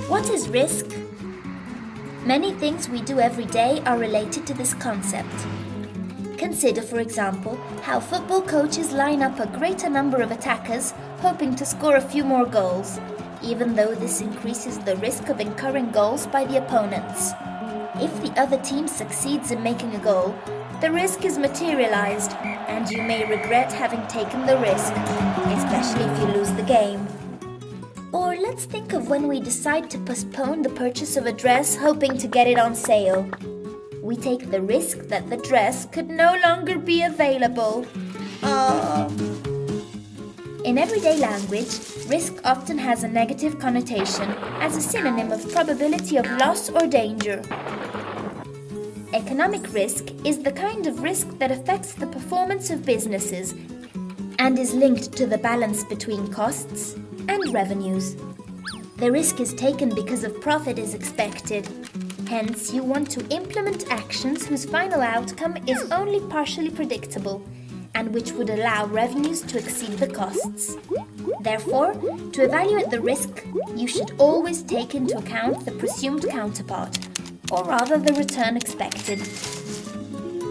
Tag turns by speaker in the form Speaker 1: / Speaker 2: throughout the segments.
Speaker 1: What is risk? Many things we do every day are related to this concept. Consider, for example, how football coaches line up a greater number of attackers hoping to score a few more goals, even though this increases the risk of incurring goals by the opponents. If the other team succeeds in making a goal, the risk is materialized, and you may regret having taken the risk, especially if you lose the game. Or let's think of when we decide to postpone the purchase of a dress hoping to get it on sale. We take the risk that the dress could no longer be available. In everyday language, risk often has a negative connotation as a synonym of probability of loss or danger. Economic risk is the kind of risk that affects the performance of businesses and is linked to the balance between costs and revenues. The risk is taken because of profit is expected. Hence, you want to implement actions whose final outcome is only partially predictable and which would allow revenues to exceed the costs. Therefore, to evaluate the risk, you should always take into account the presumed counterpart, or rather the return expected.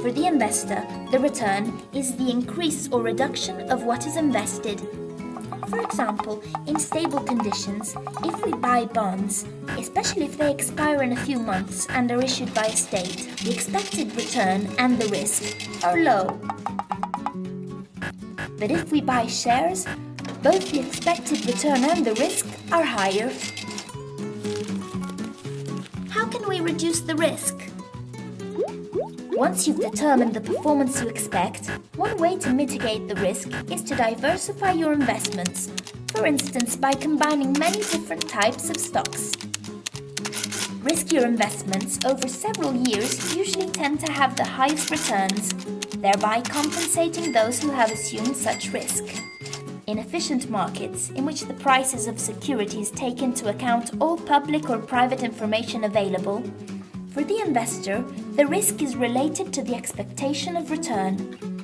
Speaker 1: For the investor, the return is the increase or reduction of what is invested. For example, in stable conditions, if we buy bonds, especially if they expire in a few months and are issued by a state, the expected return and the risk are low. But if we buy shares, both the expected return and the risk are higher. How can we reduce the risk? Once you've determined the performance you expect, one way to mitigate the risk is to diversify your investments, for instance by combining many different types of stocks. Riskier investments over several years usually tend to have the highest returns, thereby compensating those who have assumed such risk. Inefficient markets, in which the prices of securities take into account all public or private information available, for the investor, the risk is related to the expectation of return.